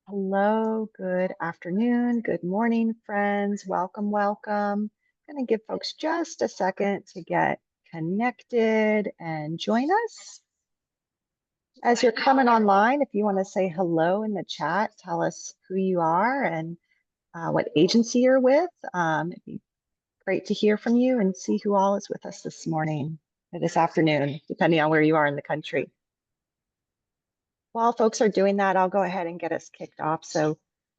Hello, good afternoon, good morning, friends. Welcome, welcome. Going to give folks just a second to get connected and join us. As you're coming online, if you want to say hello in the chat, tell us who you are and what agency you're with. It'd be great to hear from you and see who all is with us this morning or this afternoon, depending on where you are in the country. While folks are doing that, I'll go ahead and get us kicked off. So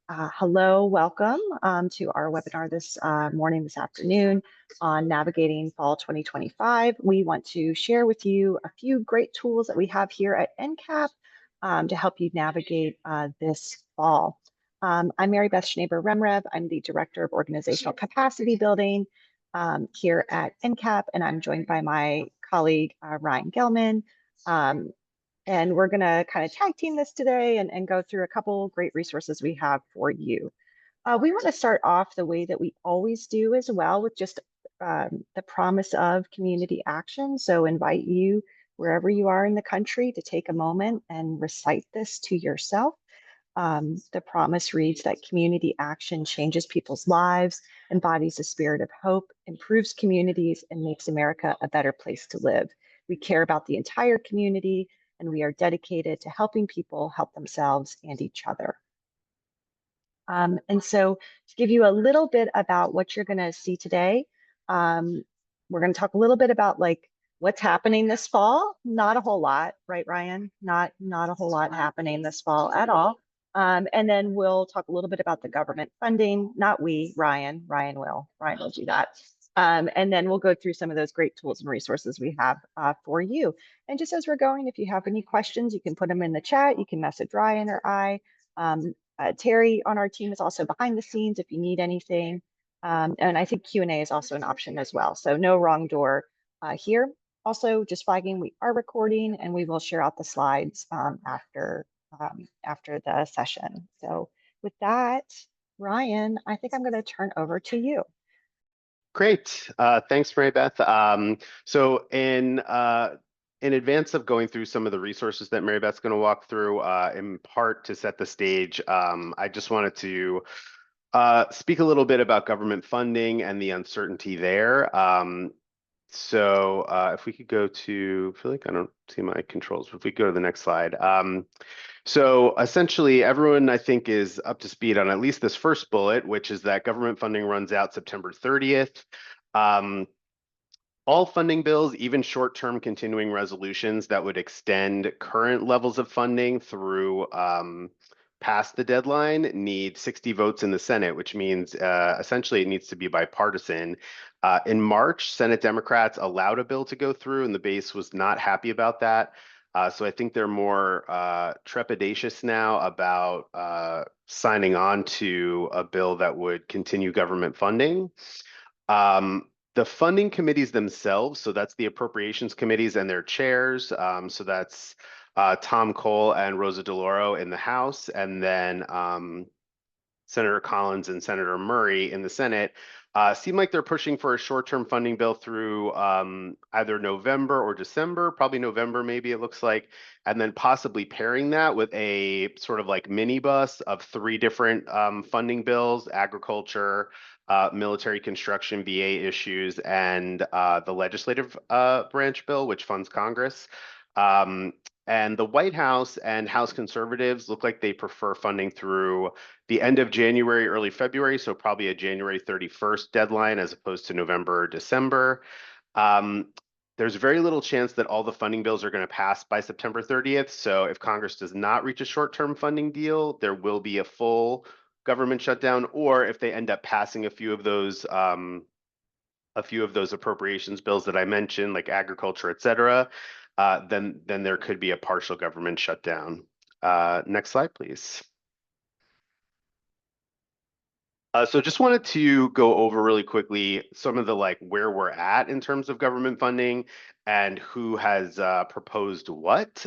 hello, welcome to our webinar this morning, this afternoon on navigating fall 2025. We want to share with you a few great tools that we have here at NCAP to help you navigate this fall. I'm Mary Beth Schneber-Remrev. I'm the Director of Organizational Capacity Building here at NCAP, and I'm joined by my colleague, Ryan Gelman. And we're going to kind of tag team this today and go through a couple great resources we have for you. We want to start off the way that we always do as well, with just the promise of community action. So invite you wherever you are in the country to take a moment and recite this to yourself. The promise reads that community action changes people's lives, embodies the spirit of hope, improves communities, and makes America a better place to live. We care about the entire community, and we are dedicated to helping people help themselves and each other. And so to give you a little bit about what you're going to see today, we're going to talk a little bit about like what's happening this fall. Not a whole lot, right, Ryan? Not a whole lot happening this fall at all. And then we'll talk a little bit about the government funding. Not we, Ryan. Ryan will do that. And then we'll go through some of those great tools and resources we have for you. And just as we're going, if you have any questions, you can put them in the chat. You can message Ryan or I. Terry on our team is also behind the scenes if you need anything. And I think Q&A is also an option as well. So no wrong door here. Also, just flagging, we are recording and we will share out the slides after the session. So with that, Ryan, I think I'm going to turn over to you. Great. Thanks, Mary Beth. So in advance of going through some of the resources that Mary Beth's going to walk through, in part to set the stage, I just wanted to speak a little bit about government funding and the uncertainty there. So if we could go to, I feel like I don't see my controls, but if we go to the next slide. So essentially, everyone, I think, is up to speed on at least this first bullet, which is that government funding runs out September 30th. All funding bills, even short-term continuing resolutions that would extend current levels of funding through past the deadline, need 60 votes in the Senate, which means essentially it needs to be bipartisan. In March, Senate Democrats allowed a bill to go through, and the base was not happy about that. So I think they're more trepidatious now about signing on to a bill that would continue government funding. The funding committees themselves, so that's the appropriations committees and their chairs. So that's Tom Cole and Rosa DeLauro in the House, and then Senator Collins and Senator Murray in the Senate. Seem like they're pushing for a short-term funding bill through either November or December, probably November maybe it looks like, and then possibly pairing that with a sort of like minibus of 3 different funding bills: agriculture, military construction, VA issues, and the legislative branch bill, which funds Congress. And the White House and House conservatives look like they prefer funding through the end of January, early February, so probably a January 31st deadline as opposed to November or December. There's very little chance that all the funding bills are going to pass by September 30th. So if Congress does not reach a short-term funding deal, there will be a full government shutdown, or if they end up passing a few of those appropriations bills that I mentioned, like agriculture, et cetera, then there could be a partial government shutdown. Next slide, please. So just wanted to go over really quickly some of the where we're at in terms of government funding and who has proposed what.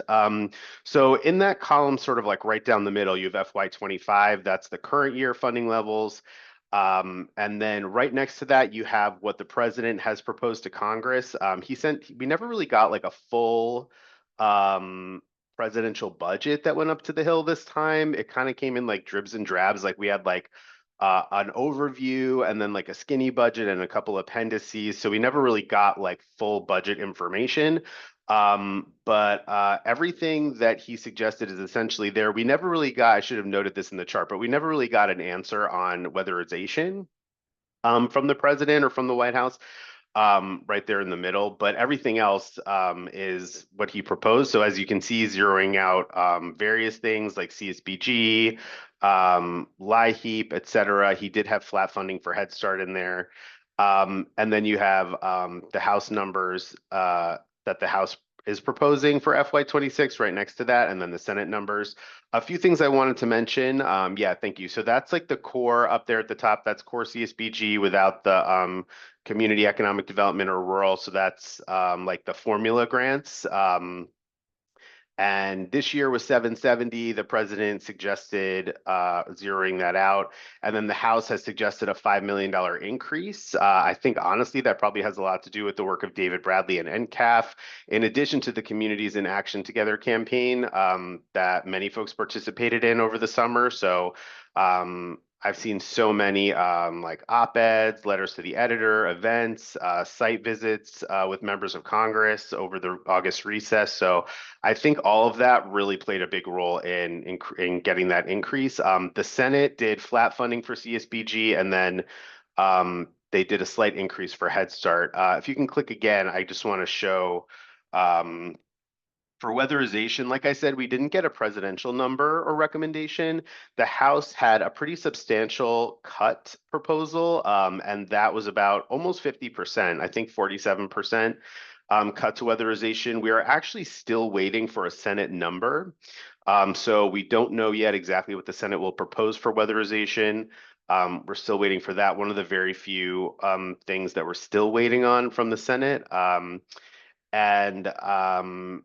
So in that column, sort of like right down the middle, you have FY25, that's the current year funding levels. And then right next to that, you have what the president has proposed to Congress. We never really got like a full presidential budget that went up to the Hill this time. It kind of came in like dribs and drabs. Like we had like an overview and then like a skinny budget and a couple appendices. So we never really got like full budget information. But everything that he suggested is essentially there. We never really got, I should have noted this in the chart, but we never really got an answer on weatherization from the president or from the White House, right there in the middle. But everything else is what he proposed. So as you can see, zeroing out various things like CSBG, LIHEAP, et cetera. He did have flat funding for Head Start in there. And then you have the House numbers that the House is proposing for FY26 right next to that, and then the Senate numbers. A few things I wanted to mention. Yeah, thank you. So that's like the core up there at the top. That's core CSBG without the community economic development or rural. So that's like the formula grants. And this year was 770. The president suggested zeroing that out. And then the House has suggested a $5 million increase. I think honestly, that probably has a lot to do with the work of David Bradley and NCAF, in addition to the Communities in Action Together campaign that many folks participated in over the summer. So I've seen so many like op-eds, letters to the editor, events, site visits with members of Congress over the August recess. So I think all of that really played a big role in getting that increase. The Senate did flat funding for CSBG, and then they did a slight increase for Head Start. If you can click again, I just want to show for weatherization, like I said, we didn't get a presidential number or recommendation. The House had a pretty substantial cut proposal, and that was about almost 50%, I think 47%. Cut to weatherization. We are actually still waiting for a Senate number. So we don't know yet exactly what the Senate will propose for weatherization. We're still waiting for that. One of the very few things that we're still waiting on from the Senate. And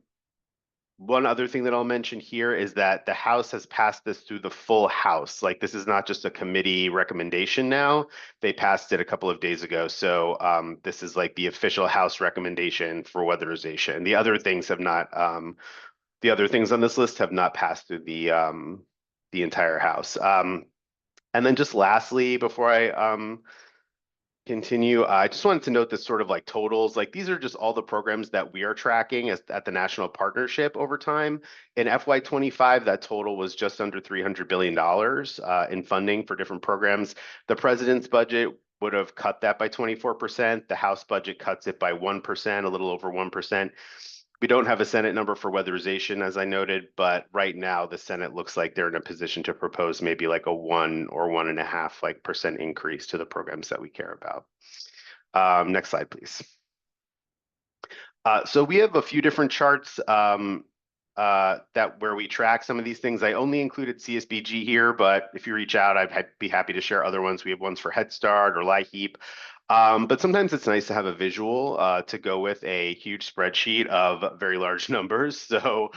one other thing that I'll mention here is that the House has passed this through the full House. Like this is not just a committee recommendation now. They passed it a couple of days ago. So this is like the official House recommendation for weatherization. The other things on this list have not passed through the entire House. And then just lastly, before I continue, I just wanted to note this sort of like totals. Like these are just all the programs that we are tracking at the national partnership over time. In FY25, that total was just under $300 billion in funding for different programs. The president's budget would have cut that by 24%. The House budget cuts it by 1%, a little over 1%. We don't have a Senate number for weatherization, as I noted, but right now the Senate looks like they're in a position to propose maybe like a 1 or 1.5% increase to the programs that we care about. Next slide, please. So we have a few different charts where we track some of these things. I only included CSBG here, but if you reach out, I'd be happy to share other ones. We have ones for Head Start or LIHEAP. But sometimes it's nice to have a visual to go with a huge spreadsheet of very large numbers. So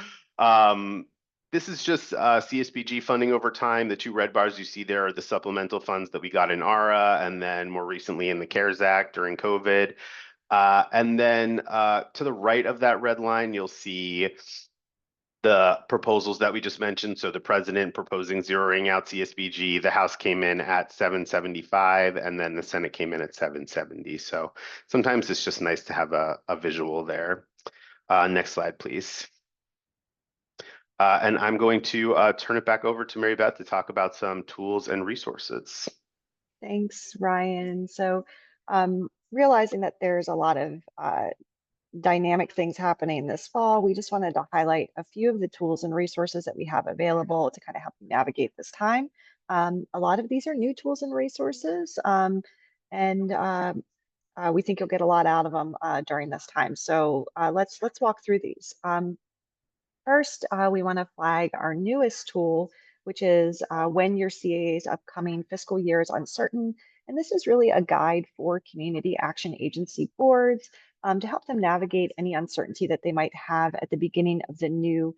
this is just CSBG funding over time. The two red bars you see there are the supplemental funds that we got in ARA and then more recently in the CARES Act during COVID. And then to the right of that red line, you'll see the proposals that we just mentioned. So the president proposing zeroing out CSBG, the House came in at 775, and then the Senate came in at 770. So sometimes it's just nice to have a visual there. Next slide, please. And I'm going to turn it back over to Mary Beth to talk about some tools and resources. Thanks, Ryan. So realizing that there's a lot of dynamic things happening this fall, we just wanted to highlight a few of the tools and resources that we have available to kind of help you navigate this time. A lot of these are new tools and resources, and we think you'll get a lot out of them during this time. So let's walk through these. First, we want to flag our newest tool, which is when your CAA's upcoming fiscal year is uncertain. And this is really a guide for community action agency boards to help them navigate any uncertainty that they might have at the beginning of the new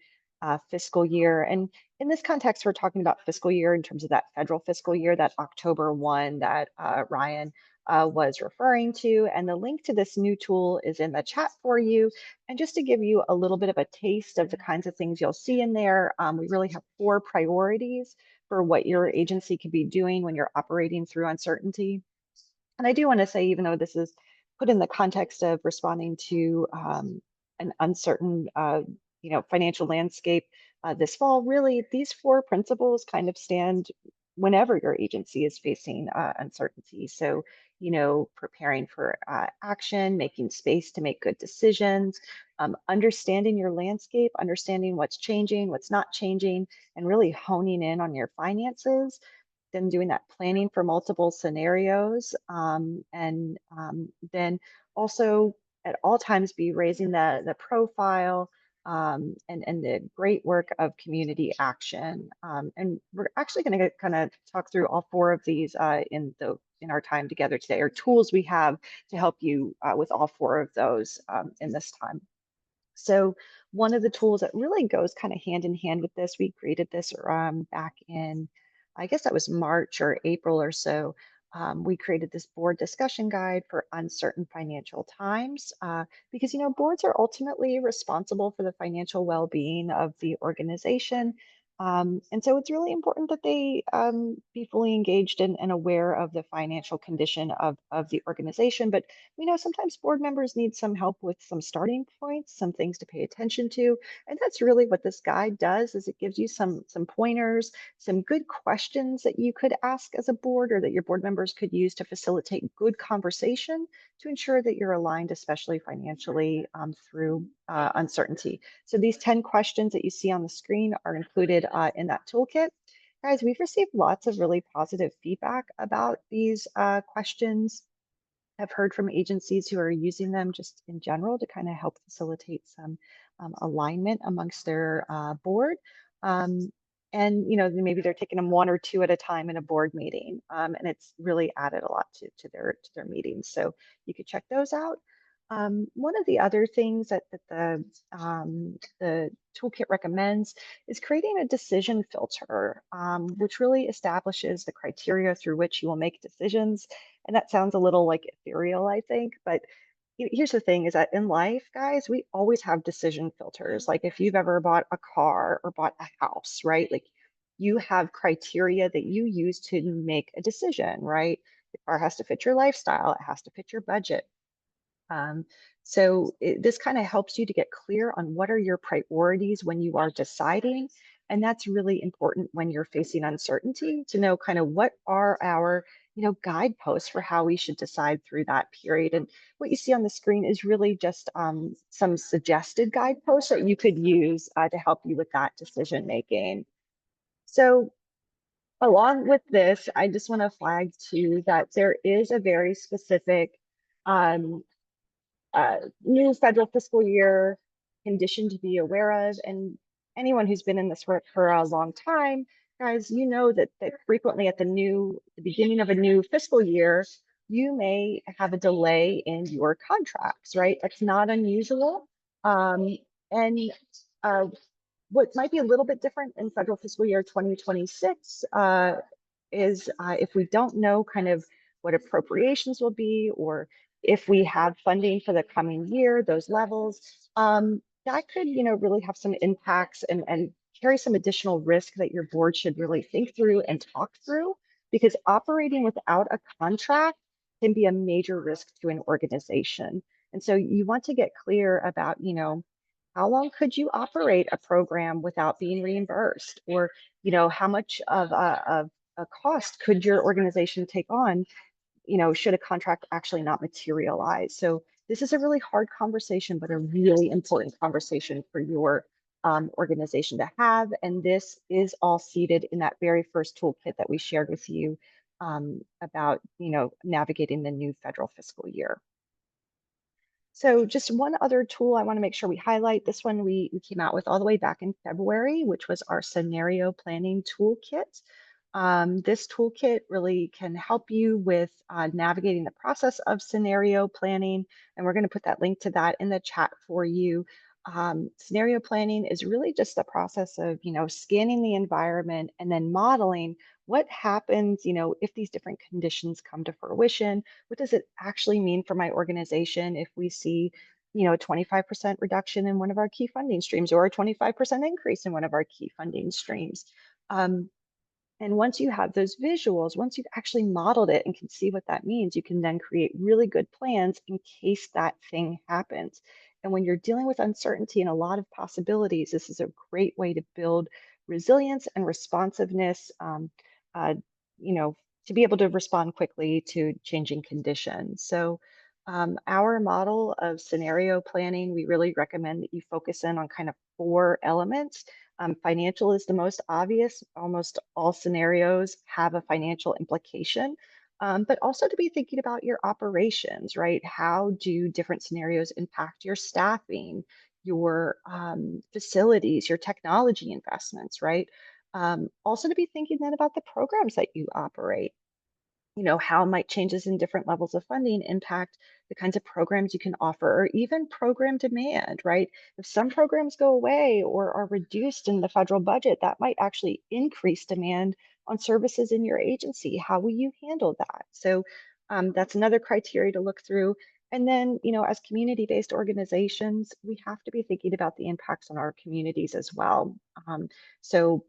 fiscal year. And in this context, we're talking about fiscal year in terms of that federal fiscal year, that October 1 that Ryan was referring to. And the link to this new tool is in the chat for you. And just to give you a little bit of a taste of the kinds of things you'll see in there, we really have 4 priorities for what your agency could be doing when you're operating through uncertainty. And I do want to say, even though this is put in the context of responding to an uncertain, financial landscape this fall, really these 4 principles kind of stand whenever your agency is facing uncertainty. So, preparing for action, making space to make good decisions, understanding your landscape, understanding what's changing, what's not changing, and really honing in on your finances, then doing that planning for multiple scenarios, and then also at all times be raising the profile, and the great work of community action. And we're actually going to kind of talk through all 4 of these in our time together today, or tools we have to help you with all 4 of those in this time. So one of the tools that really goes kind of hand in hand with this, we created this back in, I guess that was March or April or so. We created this board discussion guide for uncertain financial times, because boards are ultimately responsible for the financial well-being of the organization. And so it's really important that they be fully engaged and aware of the financial condition of the organization. But we know sometimes board members need some help with some starting points, some things to pay attention to. And that's really what this guide does, is it gives you some pointers, some good questions that you could ask as a board, or that your board members could use to facilitate good conversation to ensure that you're aligned, especially financially, through uncertainty. So these 10 questions that you see on the screen are included in that toolkit. Guys, we've received lots of really positive feedback about these questions. I've heard from agencies who are using them just in general to kind of help facilitate some alignment amongst their board. Um, and maybe they're taking them 1 or 2 at a time in a board meeting, and it's really added a lot to their meetings. So you could check those out. One of the other things that the toolkit recommends is creating a decision filter, which really establishes the criteria through which you will make decisions. And that sounds a little like ethereal, I think, but here's the thing, is that in life, guys, we always have decision filters. Like if you've ever bought a car or bought a house, right? Like you have criteria that you use to make a decision, right? The car has to fit your lifestyle, it has to fit your budget. Um, this kind of helps you to get clear on what are your priorities when you are deciding. And that's really important when you're facing uncertainty, to know kind of what are our, guideposts for how we should decide through that period. And what you see on the screen is really just some suggested guideposts that you could use to help you with that decision making. So along with this, I just want to flag too that there is a very specific um, new federal fiscal year condition to be aware of. And anyone who's been in this work for a long time, guys, you know that frequently at the beginning of a new fiscal year, you may have a delay in your contracts, right? That's not unusual. And uh, what might be a little bit different in federal fiscal year 2026 is if we don't know kind of what appropriations will be, or if we have funding for the coming year, those levels, that could, really have some impacts and carry some additional risk that your board should really think through and talk through, because operating without a contract can be a major risk to an organization. And so you want to get clear about, how long could you operate a program without being reimbursed? Or, how much of a cost could your organization take on, should a contract actually not materialize? So this is a really hard conversation, but a really important conversation for your organization to have. And this is all seated in that very first toolkit that we shared with you about, navigating the new federal fiscal year. So just one other tool I want to make sure we highlight. This one we came out with all the way back in February, which was our scenario planning toolkit. This toolkit really can help you with navigating the process of scenario planning. And we're going to put that link to that in the chat for you. Scenario planning is really just the process of, scanning the environment and then modeling what happens, if these different conditions come to fruition. What does it actually mean for my organization if we see, a 25% reduction in one of our key funding streams or a 25% increase in one of our key funding streams? Um, and once you have those visuals, once you've actually modeled it and can see what that means, you can then create really good plans in case that thing happens. And when you're dealing with uncertainty and a lot of possibilities, this is a great way to build resilience and responsiveness, uh, you know, to be able to respond quickly to changing conditions. So, our model of scenario planning, we really recommend that you focus in on kind of four elements. Financial is the most obvious. Almost all scenarios have a financial implication, but also to be thinking about your operations, right? How do different scenarios impact your staffing, your facilities, your technology investments, right? Also to be thinking then about the programs that you operate. How might changes in different levels of funding impact the kinds of programs you can offer or even program demand, right? If some programs go away or are reduced in the federal budget, that might actually increase demand on services in your agency. How will you handle that? So that's another criteria to look through. And then, as community-based organizations, we have to be thinking about the impacts on our communities as well. So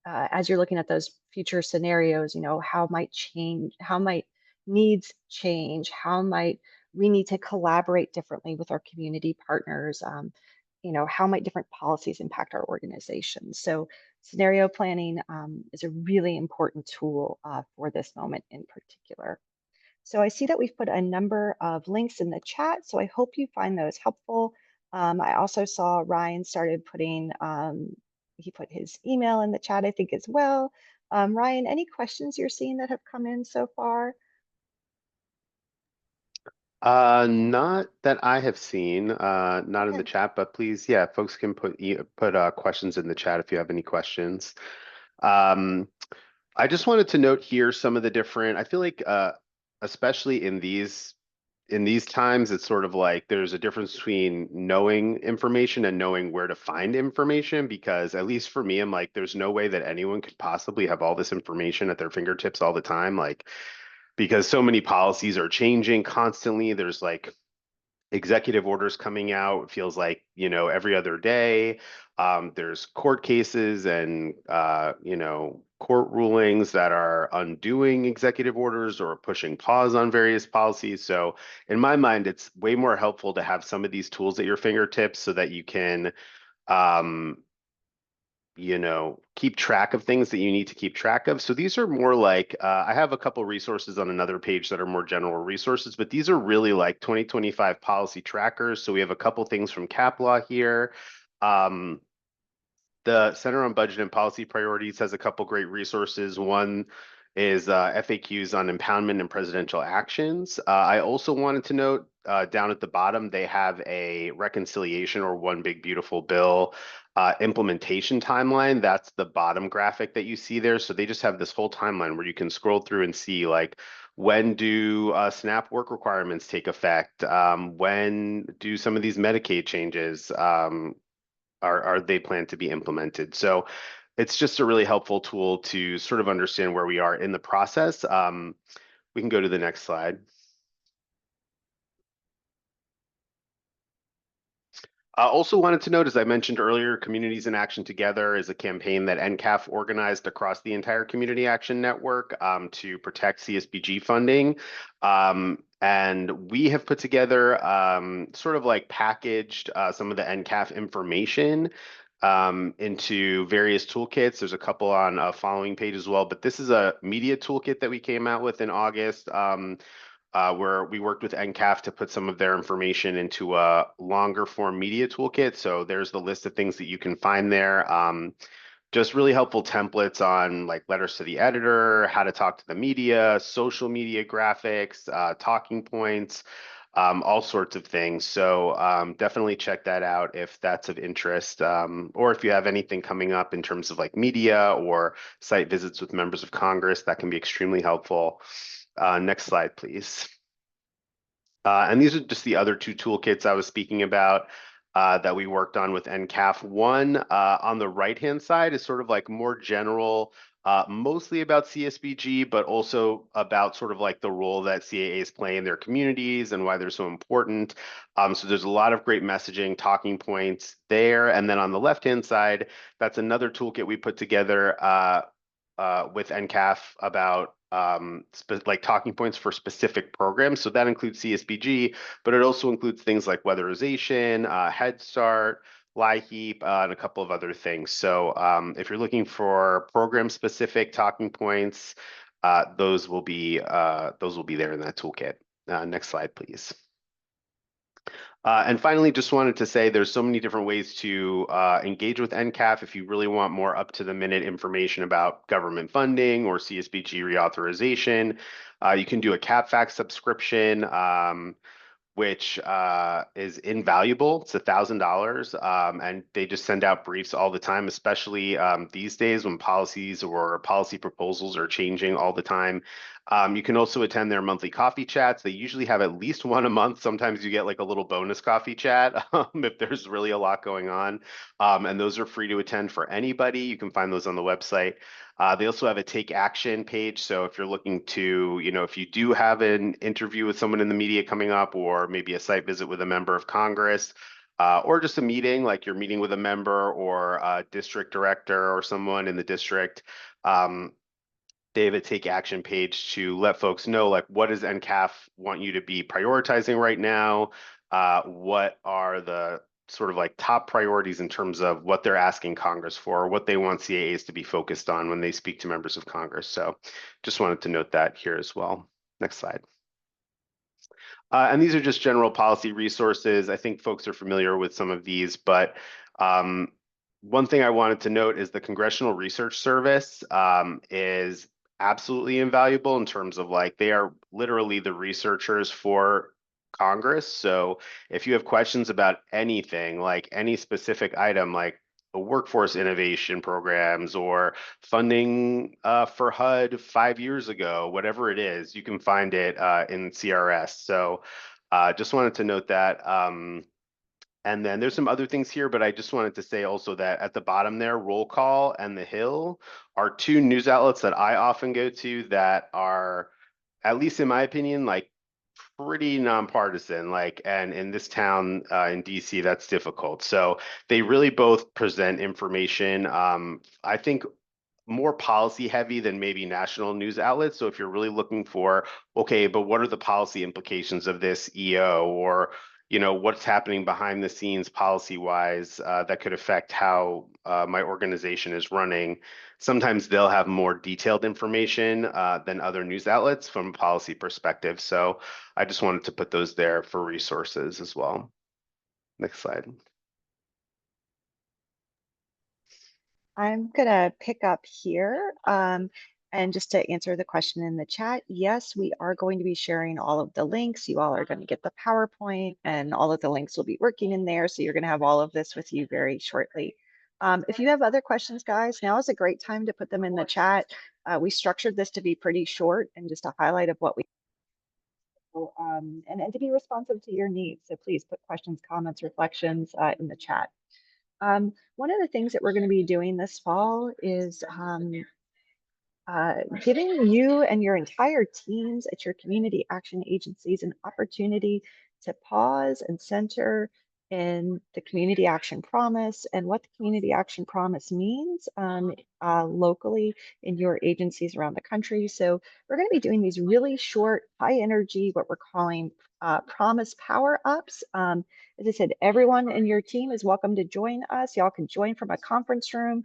as you're looking at those future scenarios, how might needs change, how might we need to collaborate differently with our community partners, how might different policies impact our organization. So scenario planning is a really important tool for this moment in particular. So I see that we've put a number of links in the chat, so I hope you find those helpful. I also saw Ryan started putting, he put his email in the chat, I think, as well. Ryan, any questions you're seeing that have come in so far? Not that I have seen, not in the Okay. chat, but please, yeah, folks can put questions in the chat if you have any questions. Um, I just wanted to note here some of the different, I feel like especially in these times, it's sort of like there's a difference between knowing information and knowing where to find information, because at least for me, I'm like, there's no way that anyone could possibly have all this information at their fingertips all the time. Like, because so many policies are changing constantly. There's like executive orders coming out. It feels like, every other day. There's court cases and, court rulings that are undoing executive orders or pushing pause on various policies. So in my mind, it's way more helpful to have some of these tools at your fingertips so that you can, um, keep track of things that you need to keep track of. So these are more like, I have a couple resources on another page that are more general resources, but these are really like 2025 policy trackers. So we have a couple things from Cap Law here. Um, the Center on Budget and Policy Priorities has a couple great resources. One is FAQs on impoundment and presidential actions. I also wanted to note down at the bottom, they have a reconciliation or one big beautiful bill implementation timeline. That's the bottom graphic that you see there. So they just have this whole timeline where you can scroll through and see like, when do SNAP work requirements take effect? When do some of these Medicaid changes are they planned to be implemented? So it's just a really helpful tool to sort of understand where we are in the process. We can go to the next slide. I also wanted to note, as I mentioned earlier, Communities in Action Together is a campaign that NCAF organized across the entire Community Action Network to protect CSBG funding. And we have put together sort of like packaged some of the NCAF information into various toolkits. There's a couple on a following page as well, but this is a media toolkit that we came out with in August. Where we worked with NCAF to put some of their information into a longer form media toolkit. So there's the list of things that you can find there. Just really helpful templates on like letters to the editor, how to talk to the media, social media graphics, talking points, all sorts of things. So definitely check that out if that's of interest, or if you have anything coming up in terms of like media or site visits with members of Congress, that can be extremely helpful. Next slide, please. And these are just the other two toolkits I was speaking about. that we worked on with NCAF. One on the right-hand side is sort of like more general, mostly about CSBG, but also about sort of like the role that CAAs play in their communities and why they're so important. So there's a lot of great messaging, talking points there. And then on the left-hand side, that's another toolkit we put together with NCAF about like talking points for specific programs. So that includes CSBG, but it also includes things like weatherization, Head Start, LIHEAP, and a couple of other things. So if you're looking for program-specific talking points, those will be there in that toolkit. Next slide, please. And finally, just wanted to say there's so many different ways to engage with NCAF. If you really want more up-to-the-minute information about government funding or CSBG reauthorization, you can do a CapFax subscription. Which is invaluable. It's $1,000, and they just send out briefs all the time, especially these days when policies or policy proposals are changing all the time. You can also attend their monthly coffee chats. They usually have at least one a month. Sometimes you get like a little bonus coffee chat if there's really a lot going on. And those are free to attend for anybody. You can find those on the website. They also have a take action page. So if you're looking to, if you do have an interview with someone in the media coming up, or maybe a site visit with a member of Congress, or just a meeting, like you're meeting with a member or a district director or someone in the district, they have a take action page to let folks know, like, what does NCAF want you to be prioritizing right now? What are the sort of like top priorities in terms of what they're asking Congress for, what they want CAAs to be focused on when they speak to members of Congress. So just wanted to note that here as well. Next slide. And these are just general policy resources. I think folks are familiar with some of these, but one thing I wanted to note is the Congressional Research Service is absolutely invaluable in terms of like they are literally the researchers for Congress. So if you have questions about anything, like any specific item, like workforce innovation programs or funding for HUD 5 years ago, whatever it is, you can find it in CRS. So just wanted to note that. And then there's some other things here, but I just wanted to say also that at the bottom there, Roll Call and The Hill are two news outlets that I often go to that are, at least in my opinion, like pretty nonpartisan, like, and in this town in DC, that's difficult. So they really both present information. I think more policy heavy than maybe national news outlets. So if you're really looking for, okay, but what are the policy implications of this EO, or what's happening behind the scenes policy wise that could affect how my organization is running, sometimes they'll have more detailed information than other news outlets from a policy perspective. So I just wanted to put those there for resources as well. Next slide. I'm going to pick up here. And just to answer the question in the chat, yes, we are going to be sharing all of the links. You all are going to get the PowerPoint, and all of the links will be working in there. So you're going to have all of this with you very shortly. If you have other questions, guys, now is a great time to put them in the chat. We structured this to be pretty short and just a highlight of what we and to be responsive to your needs. So please put questions, comments, reflections in the chat. One of the things that we're going to be doing this fall is giving you and your entire teams at your community action agencies an opportunity to pause and center in the community action promise and what the community action promise means locally in your agencies around the country. So we're going to be doing these really short, high energy, what we're calling promise power ups. As I said, everyone in your team is welcome to join us. Y'all can join from a conference room.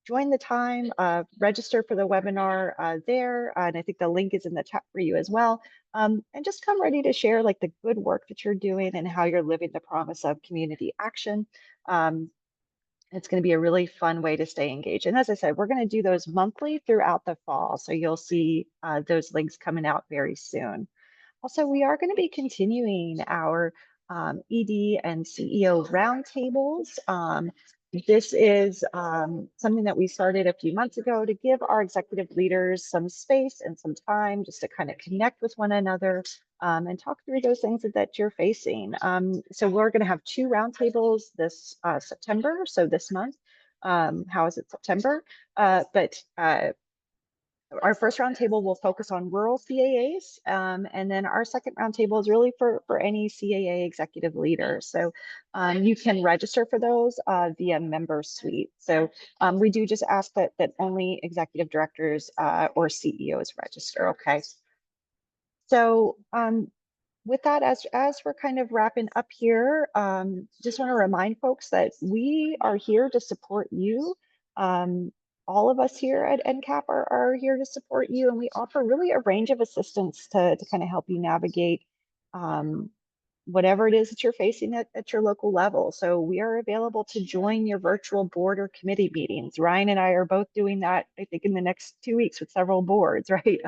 Join the time, register for the webinar there, and I think the link is in the chat for you as well. And just come ready to share like the good work that you're doing and how you're living the promise of community action. It's going to be a really fun way to stay engaged. And as I said, we're going to do those monthly throughout the fall. So you'll see those links coming out very soon. Also, we are going to be continuing our ED and CEO roundtables. This is something that we started a few months ago to give our executive leaders some space and some time just to kind of connect with one another and talk through those things that you're facing. So we're going to have two roundtables this September, so this month. How is it September? But our first roundtable will focus on rural CAAs, and then our second roundtable is really for any CAA executive leader. So you can register for those via member suite. So we do just ask that only executive directors or CEOs register. Okay. So with that, as we're kind of wrapping up here, just want to remind folks that we are here to support you. All of us here at NCAP are here to support you, and we offer really a range of assistance to kind of help you navigate um, whatever it is that you're facing at your local level. So we are available to join your virtual board or committee meetings. Ryan and I are both doing that, I think, in the next 2 weeks with several boards, right?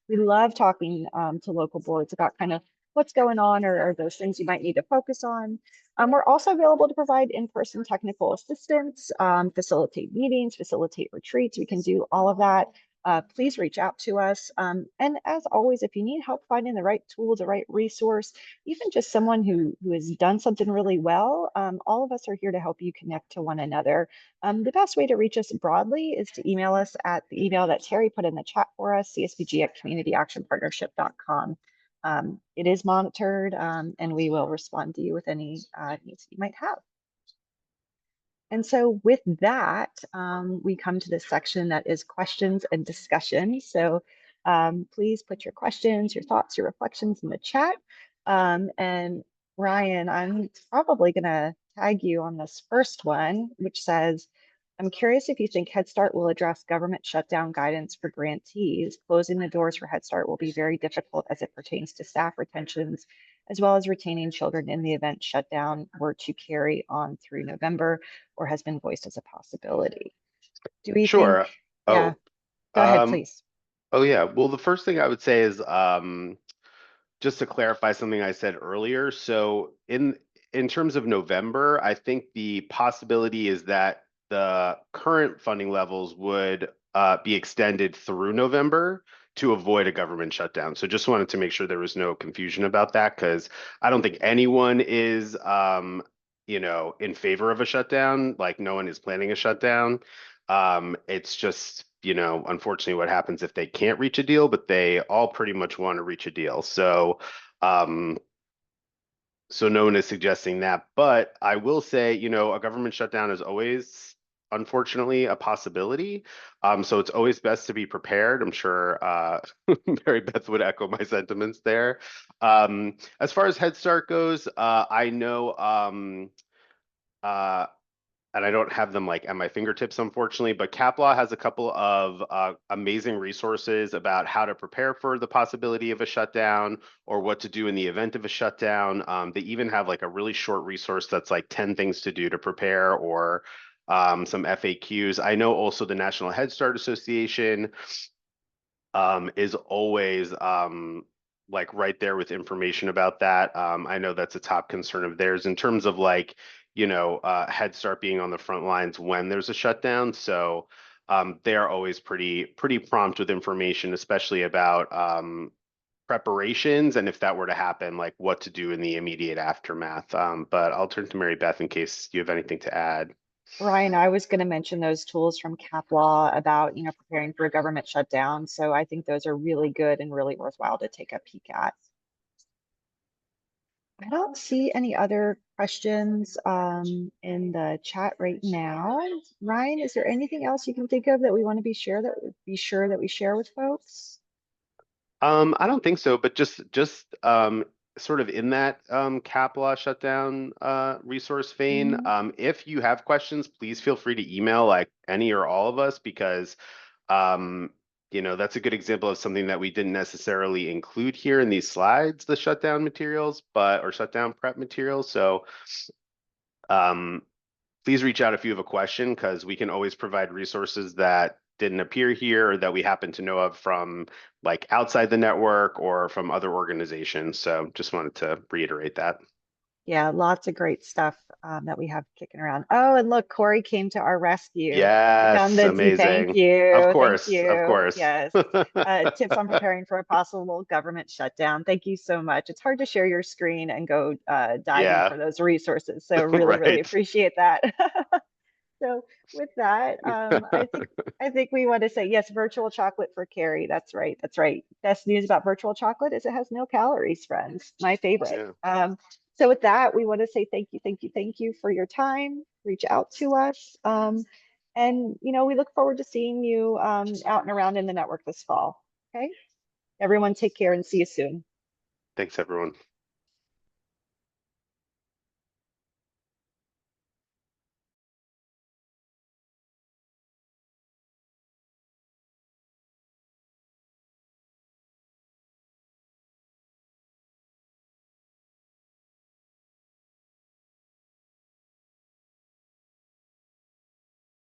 We love talking to local boards about kind of what's going on or those things you might need to focus on. We're also available to provide in-person technical assistance, facilitate meetings, facilitate retreats. We can do all of that. Please reach out to us. And as always, if you need help finding the right tool, the right resource, even just someone who has done something really well, all of us are here to help you connect to one another. The best way to reach us broadly is to email us at the email that Terry put in the chat for us, csbg@communityactionpartnership.com. It is monitored, and we will respond to you with any needs you might have. And so with that, we come to this section that is questions and discussion. So please put your questions, your thoughts, your reflections in the chat. And Ryan, I'm probably going to tag you on this first one, which says, I'm curious if you think Head Start will address government shutdown guidance for grantees. Closing the doors for Head Start will be very difficult as it pertains to staff retentions, as well as retaining children in the event shutdown were to carry on through November or has been voiced as a possibility. Do we think, Sure. yeah, Oh, go ahead, um, please. oh yeah. Well, the first thing I would say is just to clarify something I said earlier. So in terms of November, I think the possibility is that the current funding levels would be extended through November to avoid a government shutdown. So just wanted to make sure there was no confusion about that because I don't think anyone is in favor of a shutdown. Like no one is planning a shutdown. It's just, unfortunately what happens if they can't reach a deal, but they all pretty much want to reach a deal. Um, so no one is suggesting that, but I will say, a government shutdown is always, unfortunately, a possibility. So it's always best to be prepared. I'm sure Mary Beth would echo my sentiments there. As far as Head Start goes, I know uh, and I don't have them like at my fingertips, unfortunately, but CapLaw has a couple of amazing resources about how to prepare for the possibility of a shutdown or what to do in the event of a shutdown. They even have like a really short resource that's like 10 things to do to prepare or some FAQs. I know also the National Head Start Association is always like right there with information about that. I know that's a top concern of theirs in terms of like, Head Start being on the front lines when there's a shutdown. So they are always pretty prompt with information, especially about preparations and if that were to happen, like what to do in the immediate aftermath. But I'll turn to Mary Beth in case you have anything to add. Ryan, I was going to mention those tools from CapLaw about, preparing for a government shutdown. So I think those are really good and really worthwhile to take a peek at. I don't see any other questions in the chat right now. Ryan, is there anything else you can think of that we want to be sure that we share with folks? I don't think so, but just sort of in that cap law shutdown resource vein, Mhm. if you have questions, please feel free to email like any or all of us because um, that's a good example of something that we didn't necessarily include here in these slides, the shutdown materials, or shutdown prep materials. So um, please reach out if you have a question because we can always provide resources that didn't appear here or that we happen to know of from like outside the network or from other organizations. So just wanted to reiterate that. Yeah, lots of great stuff that we have kicking around. Oh, and look, Corey came to our rescue. I found Yes, the thank amazing. you, thank Of you. course. Yes. Tips on preparing for a possible government shutdown. Thank you so much. It's hard to share your screen and go diving Yeah, for those resources. So really, really right. appreciate that. So with that, I think we want to say yes, virtual chocolate for Carrie. That's right. That's right. Best news about virtual chocolate is it has no calories, friends. My favorite. Yeah. So with that, we want to say thank you, thank you, thank you for your time. Reach out to us. And we look forward to seeing you out and around in the network this fall. Okay. Everyone take care and see you soon. Thanks, everyone.